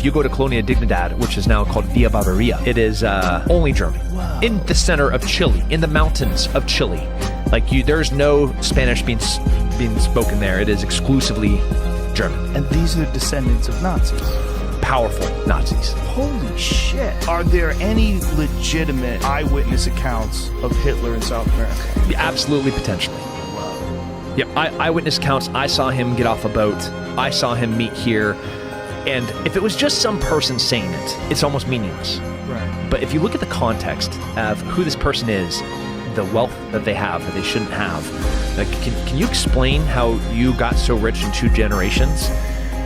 you go to Colonia Dignidad, which is now called Via Bavaria, it is only German. Wow. In the center of Chile, in the mountains of Chile. Like there's no Spanish being spoken there. It is exclusively German. And these are descendants of Nazis. Powerful Nazis. Holy shit. Are there any legitimate eyewitness accounts of Hitler in South America? Absolutely, potentially. Yep, eyewitness accounts. I saw him get off a boat. I saw him meet here. And if it was just some person saying it, it's almost meaningless. Right. But if you look at the context of who this person is, the wealth that they have that they shouldn't have, like, can you explain how you got so rich in 2 generations?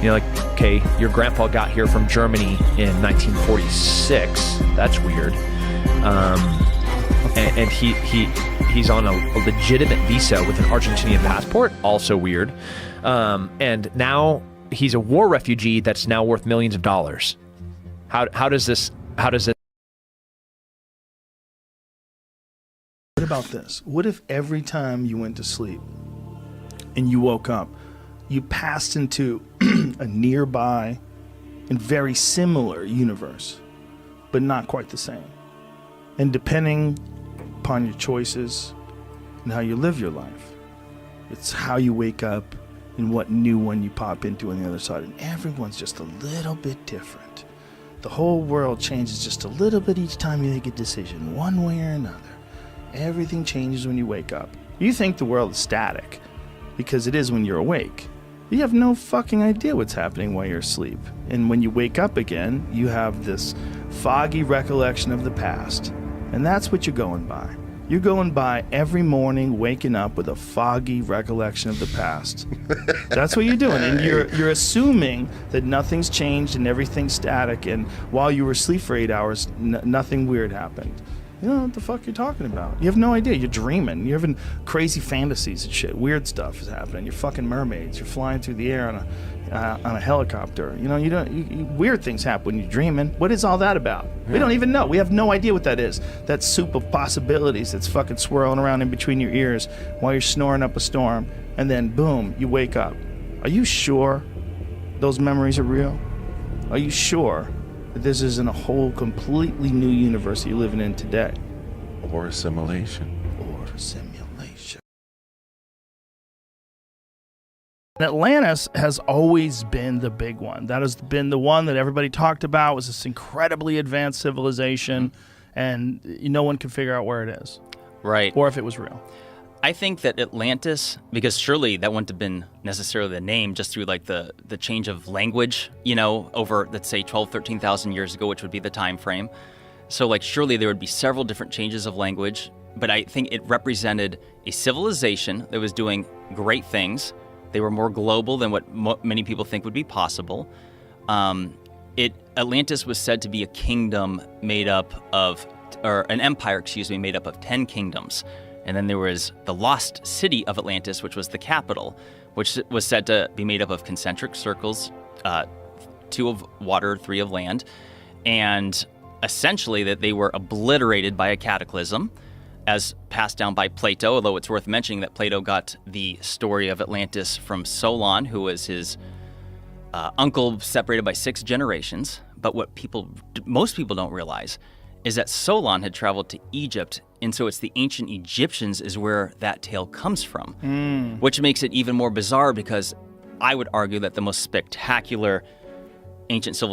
You know, like, okay, your grandpa got here from Germany in 1946. That's weird. And he's on a legitimate visa with an Argentinian passport. Also weird. And now he's a war refugee that's now worth millions of dollars. How does this? What about this? What if every time you went to sleep and you woke up, you passed into a nearby and very similar universe, but not quite the same? And depending upon your choices and how you live your life, it's how you wake up and what new one you pop into on the other side. And everyone's just a little bit different. The whole world changes just a little bit each time you make a decision, one way or another. Everything changes when you wake up. You think the world is static because it is when you're awake. You have no fucking idea what's happening while you're asleep. And when you wake up again, you have this foggy recollection of the past. And that's what you're going by. You're going by every morning waking up with a foggy recollection of the past. That's what you're doing. And you're assuming that nothing's changed and everything's static. And while you were asleep for 8 hours, nothing weird happened. You don't know what the fuck you're talking about. You have no idea. You're dreaming. You're having crazy fantasies and shit. Weird stuff is happening. You're fucking mermaids. You're flying through the air on a helicopter. You know, weird things happen when you're dreaming. What is all that about? Yeah. We don't even know. We have no idea what that is. That soup of possibilities that's fucking swirling around in between your ears while you're snoring up a storm. And then, boom, you wake up. Are you sure those memories are real? Are you sure that this isn't a whole completely new universe that you're living in today? Or a simulation. Or a simulation. Atlantis has always been the big one. That has been the one that everybody talked about, was this incredibly advanced civilization, and no one can figure out where it is. Right. Or if it was real. I think that Atlantis, because surely that wouldn't have been necessarily the name just through like the change of language, you know, over, let's say 12, 13,000 years ago, which would be the time frame. So like surely there would be several different changes of language, but I think it represented a civilization that was doing great things. They were more global than what many people think would be possible. Atlantis was said to be a kingdom made up of, or an empire, made up of 10 kingdoms. And then there was the lost city of Atlantis, which was the capital, which was said to be made up of concentric circles, 2 of water, 3 of land, and essentially that they were obliterated by a cataclysm, as passed down by Plato, although it's worth mentioning that Plato got the story of Atlantis from Solon, who was his uncle separated by 6 generations. But what most people don't realize is that Solon had traveled to Egypt, and so it's the ancient Egyptians is where that tale comes from, which makes it even more bizarre because I would argue that the most spectacular ancient civilization